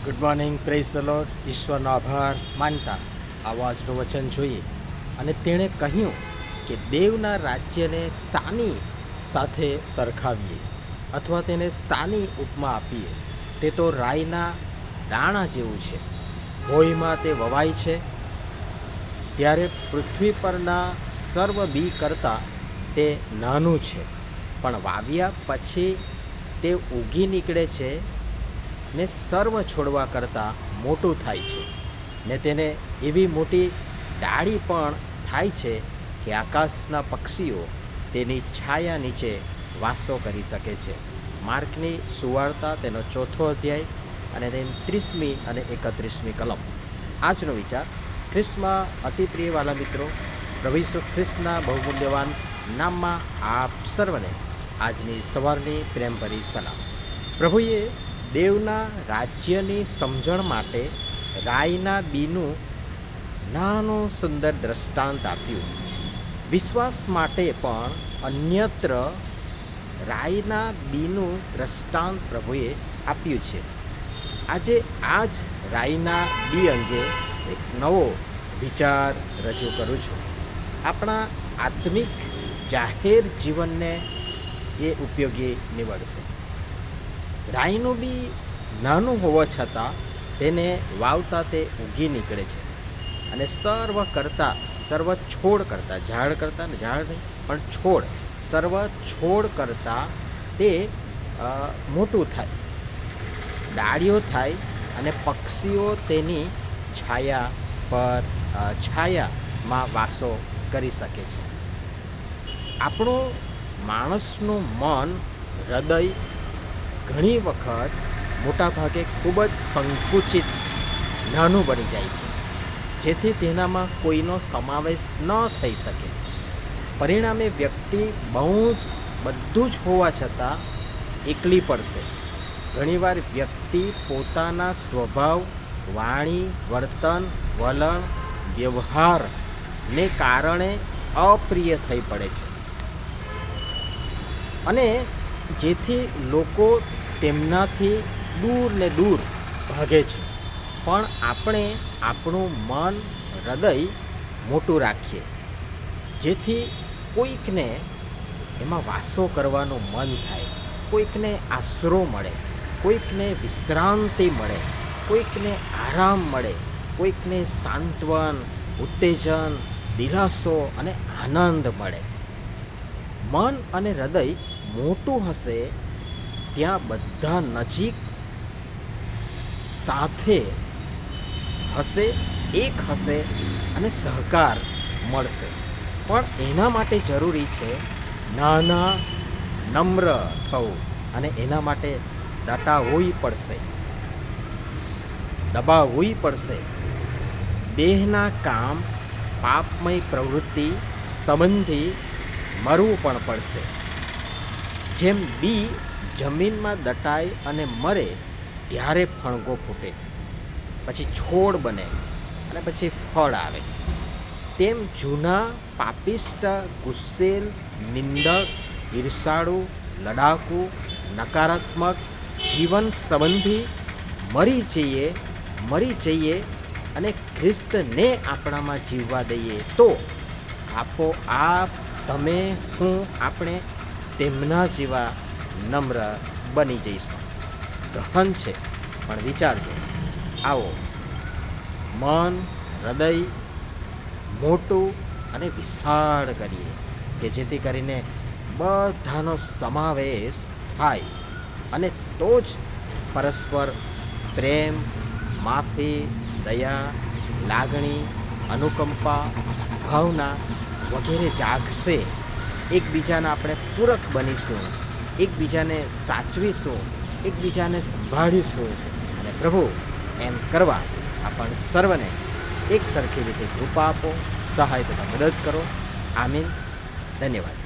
Good morning, praise the Lord. ઈશ્વરનો આભાર માનતા આવું આજનું વચન જોઈએ. અને તેણે કહ્યું કે દેવના રાજ્યને શાની સાથે સરખાવીએ અથવા તેને શાની ઉપમા આપીએ? તે તો રાઈના દાણા જેવું છે. ભોયમાં તે વવાય છે ત્યારે પૃથ્વી પરના સર્વ બી કરતાં તે નાનું છે, પણ વાવ્યા પછી તે ઉગી નીકળે છે ને સર્વ છોડવા કરતાં મોટું થાય છે, ને તેને એવી મોટી ડાળી પણ થાય છે કે આકાશના પક્ષીઓ તેની છાયા નીચે વાસો કરી શકે છે. માર્કની સુવાર્તા તેનો 4થો અધ્યાય અને તેની 30મી અને 31મી કલમ. આજનો વિચાર. ખ્રિસ્તમાં અતિ પ્રિય વાલા મિત્રો, પ્રભુ ઈસુ ખ્રિસ્તના બહુમૂલ્યવાન નામમાં આપ સર્વને આજની સવારની પ્રેમભરી સલામ. પ્રભુએ દેવના રાજ્યની સમજણ માટે રાઈના બીનું નાનું સુંદર દ્રષ્ટાંત આપ્યું. વિશ્વાસ માટે પણ અન્યત્ર રાઈના બીનું દ્રષ્ટાંત પ્રભુએ આપ્યું છે. આજે આ જ રાઈના બી અંગે એક નવો વિચાર રજૂ કરું છું. આપણા આત્મિક જાહેર જીવનને એ ઉપયોગી નીવડશે. રાઈનું બી નાનું હોવા છતાં તેને વાવતા તે ઉગી નીકળે છે અને સર્વ છોડ કરતાં, ઝાડ કરતાં ને ઝાડ નહીં પણ છોડ, સર્વ છોડ કરતાં તે મોટું થાય, ડાળીઓ થાય અને પક્ષીઓ તેની છાયામાં વાસો કરી શકે છે. આપણું માણસનું મન, હૃદય ઘણી વખત મોટાભાગે ખૂબ જ સંકુચિત, નાનું બની જાય છે, જેથી તેનામાં કોઈનો સમાવેશ ન થઈ શકે. પરિણામે વ્યક્તિ બધું જ હોવા છતાં એકલી પડશે. ઘણીવાર વ્યક્તિ પોતાના સ્વભાવ, વાણી, વર્તન, વલણ, વ્યવહારને કારણે અપ્રિય થઈ પડે છે અને જેથી લોકો તેમનાથી દૂર ને દૂર ભાગે છે. પણ આપણે આપણું મન, હૃદય મોટું રાખીએ, જેથી કોઈકને એમાં વાસો કરવાનું મન થાય, કોઈકને આશરો મળે, કોઈકને વિશ્રાંતિ મળે, કોઈકને આરામ મળે, કોઈકને સાંત્વન, ઉત્તેજન, દિલાસો અને આનંદ મળે. મન અને હૃદય મોટું હશે ત્યાં બધા નજીક સાથે હશે, એક હશે અને સહકાર મળશે. પણ એના માટે જરૂરી છે નાના, નમ્ર થવું અને એના માટે દબાવવી પડશે. દેહના કામ, પાપમય પ્રવૃત્તિ સંબંધી મરવું પણ પડશે. જેમ બી જમીનમાં દટાય અને મરે ત્યારે ફણગો ફૂટે, પછી છોડ બને અને પછી ફળ આવે, તેમ જૂના પાપિષ્ટ, ગુસ્સેલ, નિંદક, ઈર્ષાળુ, લડાકુ, નકારાત્મક જીવન સંબંધી મરી જઈએ અને ખ્રિસ્તને આપણામાં જીવવા દઈએ તો આપોઆપ તમે, હું, આપણે તેમના જેવા નમ્ર બની જઈશું. ગહન છે પણ વિચારજો. આવો મન, હૃદય મોટું અને વિશાળ કરીએ કે જેથી કરીને બધાનો સમાવેશ થાય અને તો જ પરસ્પર પ્રેમ, માફી, દયા, લાગણી, અનુકંપા, ભાવના વગેરે જાગશે. એકબીજાના આપણે પૂરક બનીશું, એકબીજાને સાચવીશું, એકબીજાને સંભાળીશું અને પ્રભુ એમ કરવા આપણ સર્વને એક સરખી રીતે કૃપા આપો, સહાય તથા મદદ કરો. આમીન. ધન્યવાદ.